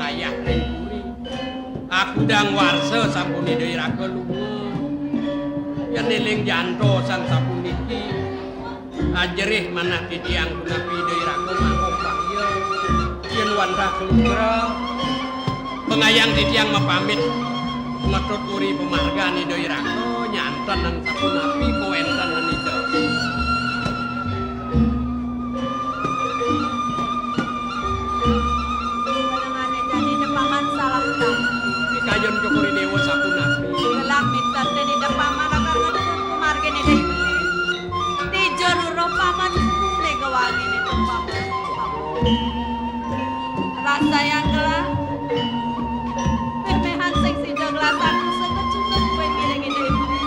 wayah ring puri. Aku dang warsa sampun Dayraga lunga. Yen eling janto sang sapuniki ajerih manah titiang punapi Dayraga mangkok bahya. Yen wantah kelugra pengayang titiang mapamit ngetut uri pemargani Dayraga nyanten nang sapunapi koentan nita. Kayon cokori dewa sapunapi gelak mitan dene da paman akan ngadun kumargene dai beli di joruro paman ne gawangi ne tempat rasa yang gelap pemehan seksi joglasan sekecukut kue mireng dai beli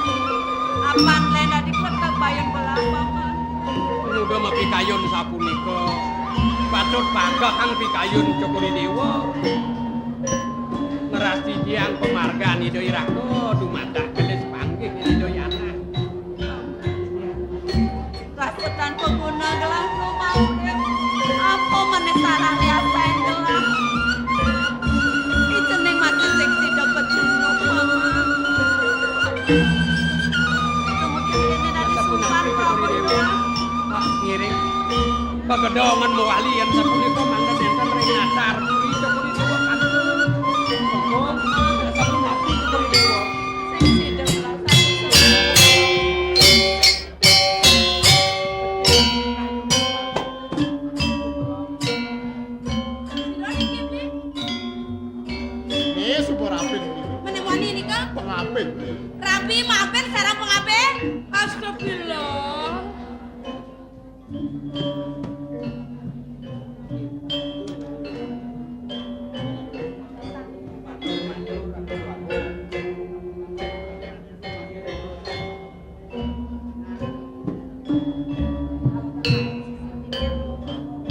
apan lena di kota bayan belah paman muga mapi kayon sapunika patut pagahang pikayun cokori dewa ngerasti jiang pemargani Dayraga dumadak gelis panggih Dayana. rasetan pengguna gelas rumah urip apa meneh salah liasain gelas di jeneng mati seksi dapat junuk paman kemudian ini dari sumpah paman ngiring pagedongan mewalian sapunika mangga enten ring nadar puri cokori dewa kantur. Sapunapi cokori dewa seksi joglasan Subur apin menemani ini kak pengapin. Rabi maafin sarang pengaben astagfirullah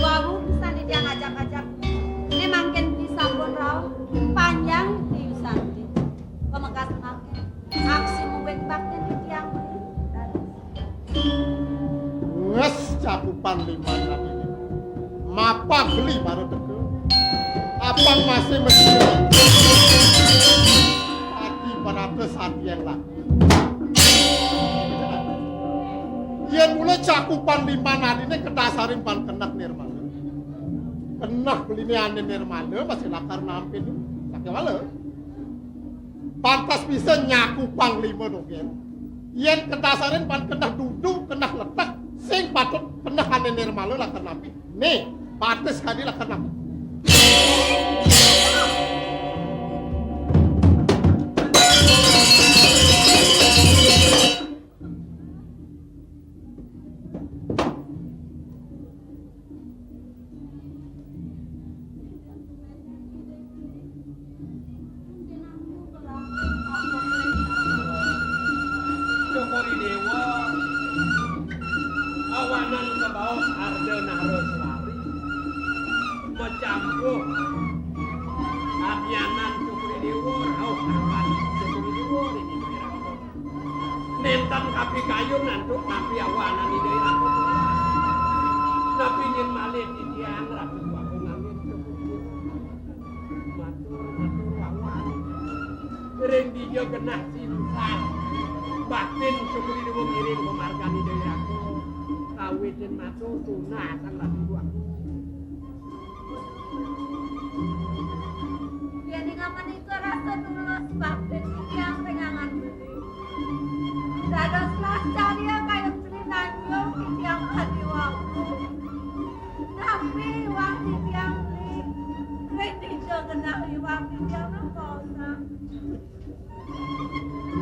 wawu bisa nih dia ngajak-ngajak ini makin bisa pun rau panjang diusanti pemegas makin aksi muwek baknya di tiang Wes cakupan limanan ini. Mapa beli baru teke. Apang masih mesti pagi beratus hati yang lagi. Yang mulai cakupan limanan ini kedasarin pan kenak nirmala. Kenak beli ini ane nirmala masih lakar nampin. Sakit wala. Pantas bisa nyaku panglima dong ya. Yen kedasarin pan kena duduk, kena letak, sing patut kena ane nirmala lakar nampin. Nih, pantas kali lakar nampin. cokori dewa awanan kebaos arda nahro selari macampuh abyanan cokori dewa rauh kapan cokori dewa ini Dayraga nentan kapi kayun nantuk kapi awanan di Dayraga tapi ingin malih di tiang rapi waku ngangin cokori matur wawan ring dijo genah simsan batin cokori dewa ngiring pemargani Dayraga kawitin matur tunah sang rapi waku Jadi ngapain itu rasa tulus bakten yang rengangan beli. Dados lah cari yang kayak beli nanyo yang hati waktu. Tapi uang yang beli kredit kena uang yang nangkosa.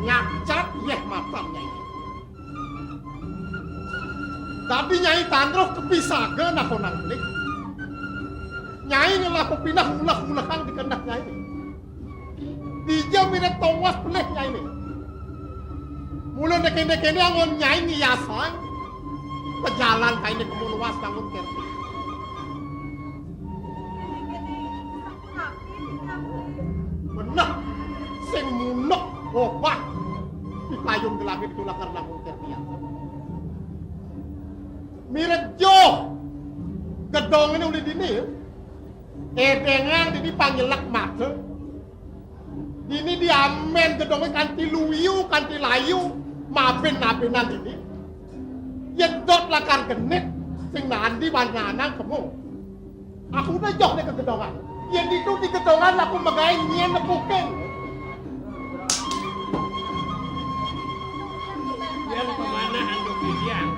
Nyacat yeh matamnya ini. Tapi Nyai Tandroh kepisaga nah konang beli. Nyai ngelah pepinah mulah-mulahan di kendak Nyai ini. Dia mirip tawas pelih Nyai ini. Mula deken-dekene angon Nyai ngiyasan pejalan kaini kemuluas bangun kerti. Bener sing munuk obah di payung gelapit tulakar langun kerti. Mirip jo gedong ini udah dini Edengan ini panjelak mata. Ini diamen gedongnya kanti luyu, kanti layu, maben-mabenan ini. Yedot lakar genit, sing nandi banyanan kamu. Aku udah jauh ke gedongan. Yang itu di gedongan aku megai nyen nepukin. Yang kemana handuk didiang?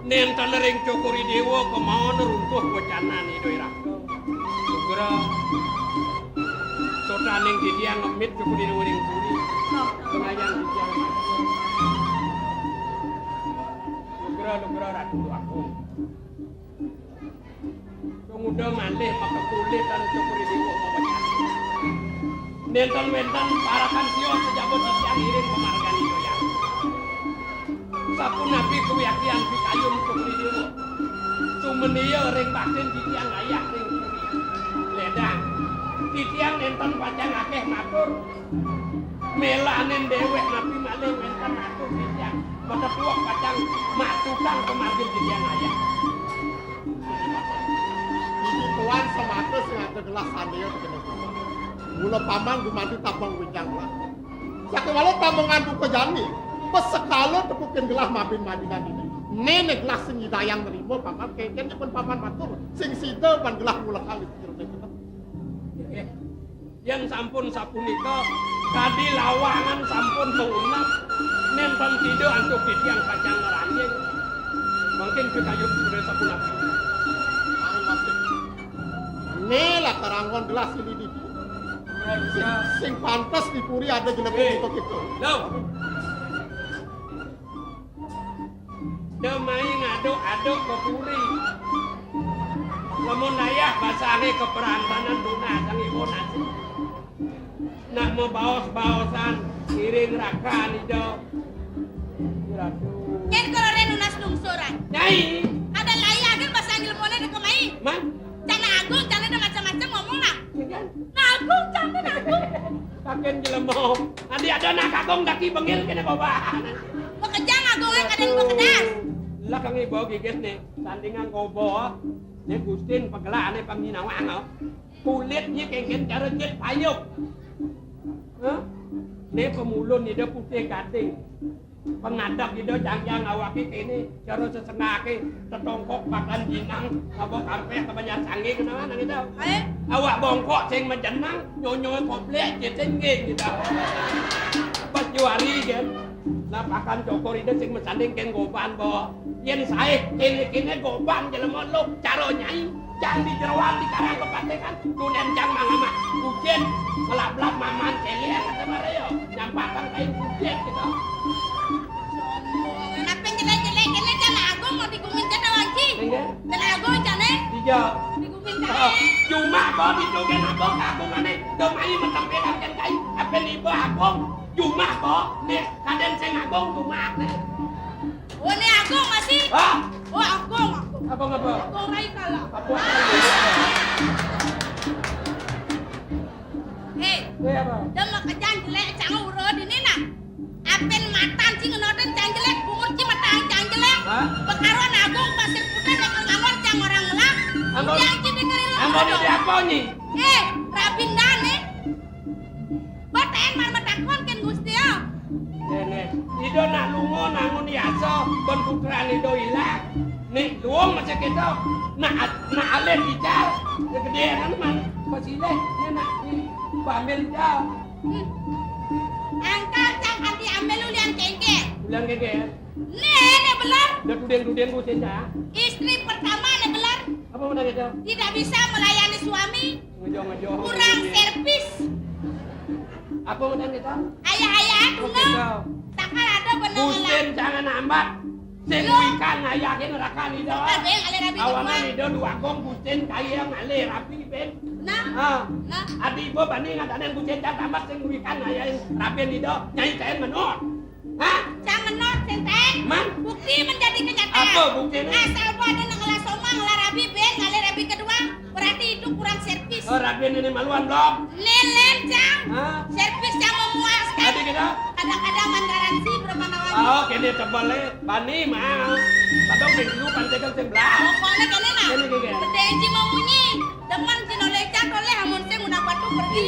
Nentan ring cokori dewa kemau neruntuh wacana ni doi raka. Sugera sotaning didiang ngemit cokori dewa ring puri. Pengayang didiang. Sugera ratu aku. Pemuda malih maka kulit dan cokori dewa mawacana. Nentan mentan parakan sio sejabut didiang iring pemargan itu ya. Sapu nabi keyakinan pikayun cokori dewa. Sumenia ring batin didiang ayak ring puri. Ledang. Didiang nentan pacang akeh matur. Melanen dewek nabi malih mentan matur didiang. Pada puak pacang matukan pemargin didiang ayak. Ini tuan semata sing ada gelas sandia begini. Mula paman dumandi tabang winjang lah. Sakewala tabangan buka jani. Pesekalo tepukin gelas mabin-mabinan ini. Nenek gelas sing hidayang nerimo paman keken pun paman matur. Sing sida pan gelas mula kali Yang sampun sapunika kadi lawangan sampun mengunat nenten tidur antuk didiang pacang ngeranjing. Mungkin pikayun sudah sapunapi. Nelah karangon gelas ini di sing pantas dipuri ada jelebuk itu. Loh. Demai ngaduk-aduk ke puri. Lamun ayah basahe keperantanan duna sang ibu nasi. Nak mau baos-baosan iring raka nih do. Ratu. Ken kalau renunas lungsuran. Nyai. Ada layar kan bahasa Inggris mana ada kemai. Man. Cana agung, cana ada macam-macam ngomong nak. Kan. Agung, cana agung. Kaken jelemo. Andi ada nak kagong daki bengil kena kobahan. Bekerja agung kan ada yang bekerja. Lah kang ibu gigit nih tandingan kobo. Nek Gustin pagelane panginawang. Kulitnya kengken cara nyet payuk. Hah? Nek pemulun ida putih gading. Pengadap ida jangjang awake kene cara sesengake tetongkok pakan jinang apa karpet kebanyakan sange kenalan nang itu. Awak bongkok sing menjenang nyonyoy komplek jeten nggih gitu. Pas juari kan. Lah pakan cokor ida sing mesanding ken goban bo. Yen sae kene goban jelema lu cara nyai jang di jeroan di karang kepatekan dunen jang mangama ujen melap-lap maman cele kata mareo nyampakkan kain ujen gitu. Kenapa jelek-jelek kene cana agung mau digumin cana wajib. Cana agung cana. Iya. Digumin cana. Cuma kok ditugen abang agung ane domai macam beda kan kai apa ibu agung cuma kok nih kaden sing agung cuma nih. Oh ini agung masih. Oh agung. Abang apa? Agung rai kalah. Hei. Apa? Dem kerjaan jelek canggih urut ini nak. Apen matan cing ngenoten cang jelek bungur cing matang cang jelek. Bekaruan agung pasir putih dengan ngamor cang orang ngelak. Yang cing dengerin lo. Ambon di apa nih? Rabin dane. Baten mar matakon ken Gusti yo. Nenek, ido nak lungo nangun diaso kon putra ido ilang. Nih luong macam kita. Nak alen dical. Kegedean man. Pasile nak ni ambil jauh. Angkat cang hati ambil ulian kengke. Ulian kengke. Nih belar. Dah tudeng ku senja. Istri pertama nih belar. Apa mana kita? Tidak bisa melayani suami. Ngejo. Kurang servis. Apa mana kita? Ayah kuno. Takkan ada benar. Kusen jangan ambat. Sengwikan ayakin rakan ida. Awanan ida dua kong kusen kaya ngale rapi ben. Nah. Adi ibu banding ngadanen kusen jangan ambat sengwikan ayakin rapi ida nyai kain menot. Hah? Jangan menot senteng. Man? Bukti menjadi kenyataan. Apa buktinya? Asal gua ada ngelas somang ngelah rapi ben ngale rapi kedua. Berarti itu kurang servis. Oh rapi ini maluan belum? Lelen cang. Servis yang memuaskan. Adi kita? Kadang-kadang garansi berapa nawanya. Oh, kene tebale bani mah. Kadang dulu pantekan sebelah. Pokoknya kene nak. Kene kene. Berdeji mau bunyi. Deman sinolek lagi.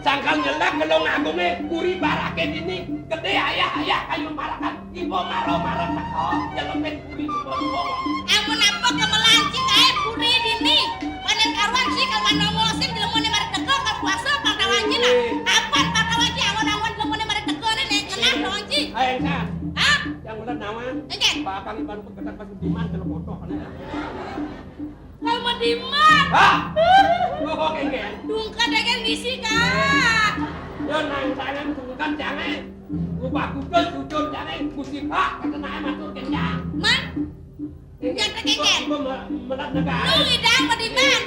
Sangkal nyelak gelong agungnya kuri barake dini gede ayah kayu marakan ibu maro-maro teko jelepen kuri ibu. Amun apa kemelancing ae puri dini. Panen karuan sih kamanomosin dilemone mari teko ka puasa pantawanji lah. Apan pantawanji angon-angon dilemone mari teko nih kenal tawanji. Ayo kan. Hah? Yang udah nawan. Enggak. Bakal iban peketan pas diman kalau foto kan. Kamu diman. Hah? Oh kengken. Dungkan dengan ngisi kak. Yo nang tangan tungkan jangan. Ubah kudul sujud jangan musibah kata naik matur kencang. Man? Yang terkeken. Melat negara. Lu idang mau diman.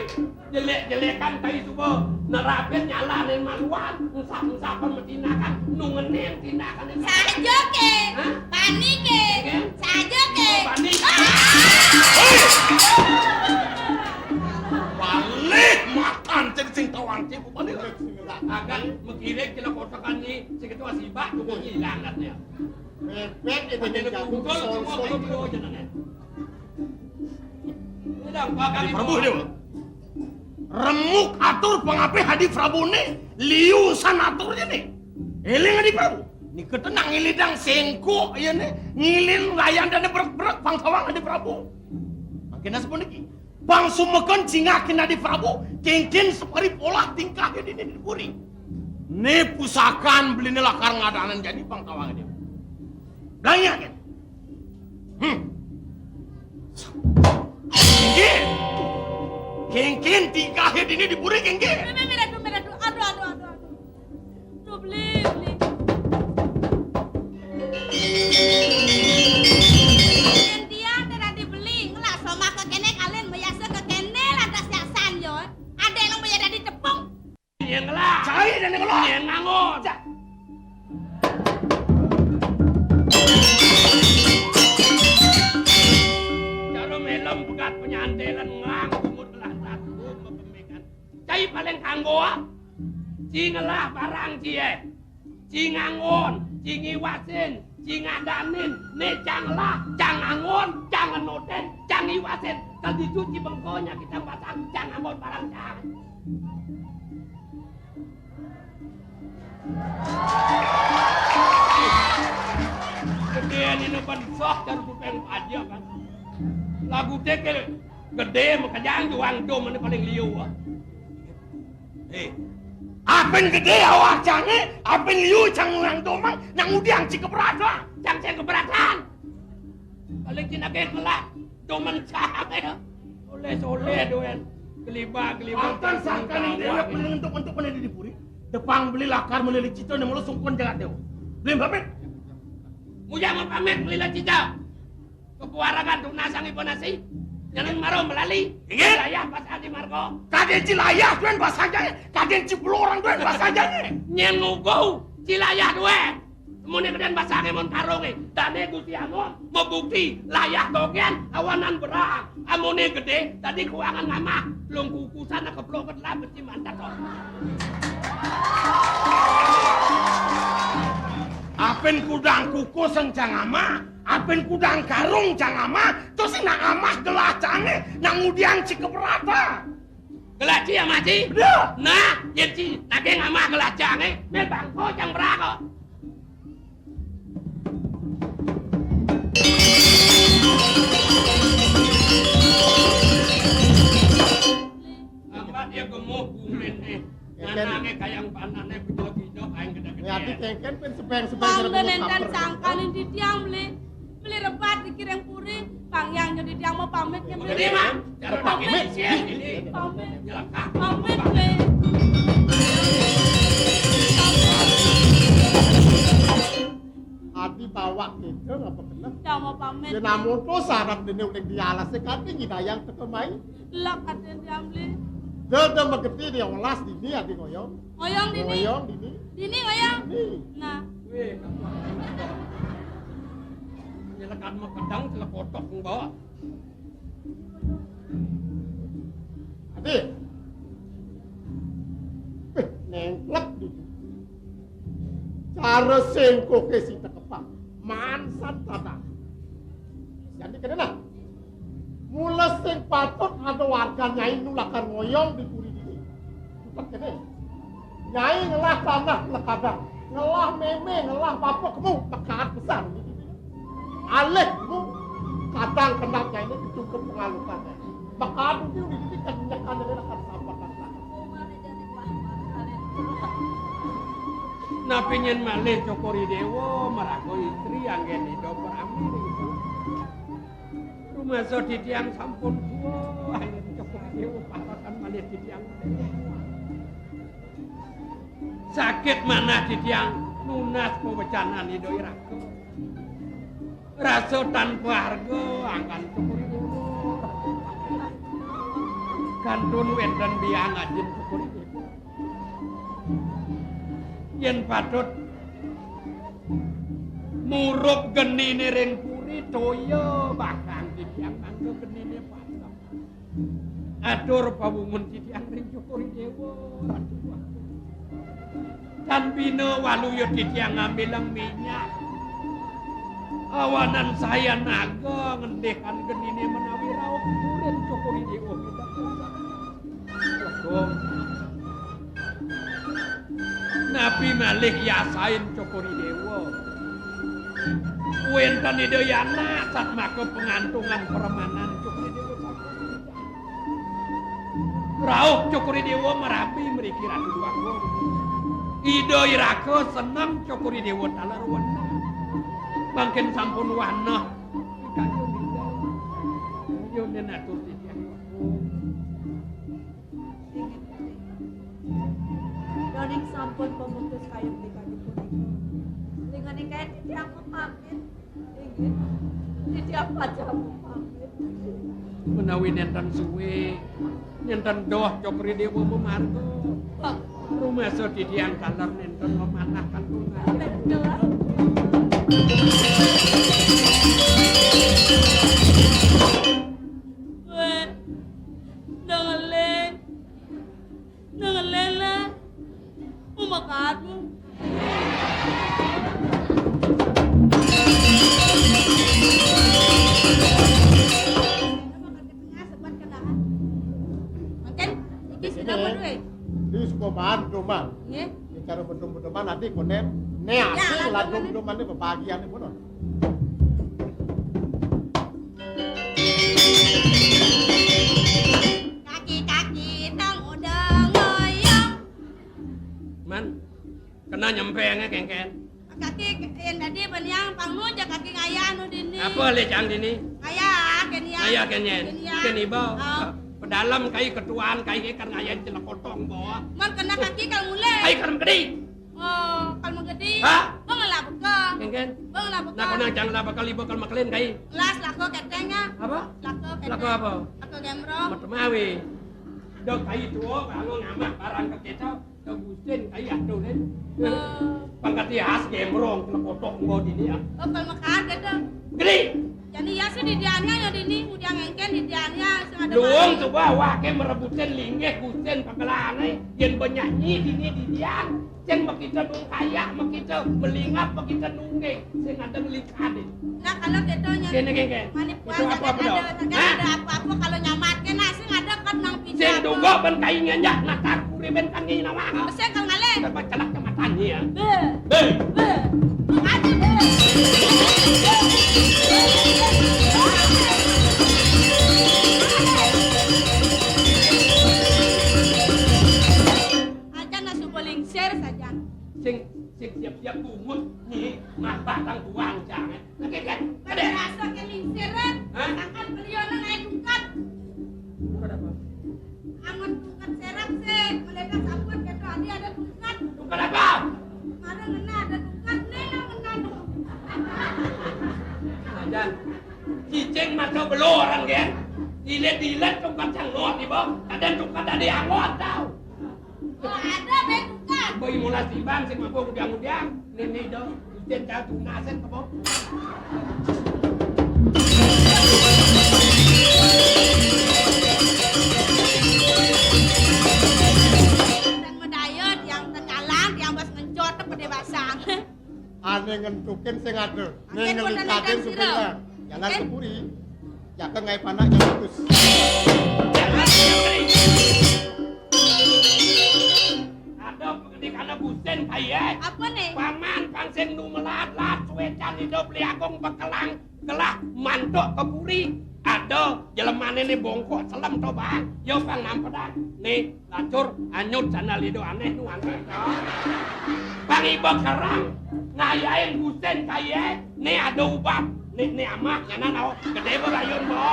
Jelek-jelekan tadi subuh nerapin nyala nen maluan usap-usapan metinakan nungenin tinakan Saja ke. Hah? Panik ke. Saja ke. Panik. Balik makan jadi sing tawang cipu balik. Akan mengkirik kila kotakan ni seketua sibak tu mau hilang katanya. Mepet itu Jadi jadi aku pukul semua sol-sol. kayak kilo aja nanya. Ini dah bakal Hadi Prabu dia. Remuk atur pengape Hadi Prabu ni liusan aturnya nih. Eling Hadi Prabu. Ni ketenang ngilidang sengko ya nih ngilin layan dan berak-berak bang tawang Hadi Prabu. Makin asepun lagi. Bang sumekan cingakin Hadi Prabu kengkin separi pola tingkahnya di puri. Ni pusakan beli ni lakar ngadanan jadi bang tawang dia. Banyak kan? Kengkin tingkahnya di puri kengkin. Meradu. Aduh. Tuh beli. Dia tidak dibeli. Ngelak sama ke kene kalian biasa ke kene lantas yasan yo. Ada yang bayar dari tepung. Yang ngelak. Cai dan yang ngelak. Yang ngangon. Cara melem pegat penyantelan ngang kumut belah satu mepemikan. Cai paling kanggo ci ngelah barang cie. Ci ngangon, ci ngiwasin, ci ngadanin, ne canglah, cang angon, cang anoten, cang ngiwasin. Kalau dicuci bengkonya kita pasang cang angon barang cang. Gedean ini bensok dan kupeng aja kan. Lagu tekel gede makajang juang dom ini paling liu. Apen gede awak cange, apen liu cang ulang domang, nang udiang ci keberatan. Cang saya keberatan. Paling cina kelak domen cang ya. Soleh doen. Geliba. Akan sangkan ini dia untuk menjadi di puri. Depang beli lakar melilit cito yang mulu sungkon jagat dewa. Beli bapet. Muja mau pamit melila cicau. Kepuaragan tuh nasang ibu nasi. Jangan marah melali. Ingat? Saya pas Adi Marco. Kaden cilayah tuan bahasanya. Kaden cipulorang tuan bahasanya. Nyengugo cilayah dua. Mune kedan basangnya mon karungi. Dane Gusti Amun membukti layah togen awanan berang. Amune gede tadi kuangan ngamah. Lung kukusan keplok ketlah beci mantap toh. Apen kudang kuku cang ama, apen kudang karung cang ama, terus nang amah gelah cange, nang udiang ci keberata. Gelaci ya maci? Bener. Nah, jadi tadi ngamah gelacang mel bangko cang berako. Apa dia gemuh kumin nih? Nanangnya kayang panannya kujo-kujo aing gede-gede. Hati kengken pen sepeng-sepeng Pangden enten sangkalin di tiang beli rebat dikirim puri. Bang yang jadi tiang mau pamit ya beli. Jadi mah, cara pakai sih ini. Pamit. Jelekah. Pamit beli. Hati bawa gitu apa kena? Jangan mau pamit. Ya namun tuh sarap dene udah dialas sekali ngidayang tekemai. Lak ada tiang beli. Dede megeti dia olas dini adi ngoyong. Ngoyong dini. Ngoyong dini. Dini ngoyong. Ini. Nah. Weh, nyelekan mau kedang celak kotok ng bawa. Adi. Nengklek di. Cara sengko ke si tekepang. Mansan tata. Jadi kenapa? Mula sing patut ada warga nyai nulakan ngoyong di puri ini. Cepat kene. Nyai ngelah tanah lekadang, ngelah meme, ngelah papok kamu pekat besar. Alekmu kadang kenaknya ini cukup pengalukannya. Pekat itu kan nyekan dari akan sampah kata. Napi nyen malih Cokori Dewa marago istri anggen hidup beramir. Rumah so di tiang sampun tua, anggen Cokori Dewa patakan malih di tiang. Sakit mana di tiang lunas pewecanan hidup iraku. Rasa tanpa harga angkan Cokori Dewa. Kantun wenten biang ajin Cokori Dewa. Yen patut murup genine ring puri toya bakang titiang mangga genine patut atur pawungun titiang ring Cokori Dewa tan bina waluya titiang ngambilang minyak awanan saya naga ngendekan genine menawi rauk kurin Cokori Dewa kita Nabi malih yasain Cokori Dewa. Wenten idayana sat maka pengantungan permanan Cokori Dewa sampun. Rauh Cokori Dewa merapi mriki ratu duaku. Ida iraka seneng Cokori Dewa talar wana. Mangken sampun wana. Kayo dinda. Yo nenatur titiang. Doning sampun pemutus kayong dikadipun iku. Lingane kae titiang pamit. Inggih. Titiang pajamu pamit. Menawi nenten suwe, nenten doh Cokori Dewa memarga. Rumah so titiang talar nenten memanahkan tunai. Bener. Nangaleng lah. Umakadmu. Makan, iki sudah berdua. Di sekoman doman. Nggih. Bicara bedom-bedoman nanti konen neasi lah dom-doman ini bebagian ini benar. Kaki-kaki nang udah ngoyong. Man, kena nyempengnya kengken. Kaki yang tadi baniang pangnu aja kaki ngaya anu dini. Apa lecang dini? Ngaya kenia. Ngaya kenyen, keniba. Oh. Pedalam kai ketuaan kai ikan ngayan celak potong bawa. Man kena kaki kalau mulai. Kai kan gede. Oh, kalau gede. Hah? Bang lah buka. Kengken. Bang lah buka. Nak konang jangan lah bakal ibu kalau maklin kai. Las lako ketengnya. Apa? Lako keteng. Lako apa? Lako gemro. Matemawi. Dok kai tua kalau ngamak barang ke kita. Kebusin kai atuh nen. Pangkat khas gemrong celak potong bawa dini ya. Oh, kalau makan gitu. Gede. Jadi ya sih di diannya ya dini, udah ngengken di diannya ada. Luang coba wake merebutin linggeh gusin pagelangai yen benyanyi dini di dian. Ceng makita nung kaya, makita melingap, makita nunggeng. Sing ada ngelikade. Nah kalau gitu nya. Kene kene. Manipuan Itu apa dong? ada apa-apa kalau nyamat kena sih ada kan nang pijat. Sing dugo ben kai nyanyak nakar kuri ben kan ngina mah. Mesti kalau ngale. Dapat celak ke matanya ya. Be. Be. Makasih be. Aja nasu boling share saja. Sing siap-siap kumut nih mata tang tuang jangan. Oke kan? Ada rasa kelingsiran. Akan beliau naik tungkat. Kenapa? Angon tungkat serap sih. Mereka sabut kata ada tungkat. Tungkat apa? Mana ngena ada tungkat nena ngena. Ajan. Cicing mata belo orang kan? Dilet tungkat yang lot di bawah. Kadang tungkat ada yang lot tau. Oh ada be tungkat. Boy mula sibang sing mabok udang-udang. Nini dong. Ujian jauh tunasen kebok. Dan medayot yang terjalan yang bas ngencot pada basang. Ane ngentukin sing ada. Angin Ning pun ngelikatin nenek supaya sirah. jalan Angin. sepuri. Jaga ngai panak yang bagus. Ada di kaya. Apa nih? Paman pangsing nu melat-lat suwecan hidup li agung bekelang gelah mantuk keburi. Ada jelemane nih bongkok selem to bang. Yo bang nampedan. Nih lacur anyut sana lido aneh nu aneh to. Bang ibu kerang ngayain Husen kaya. Nih ada ubab. Nih amah nyana nao gede berayun bo.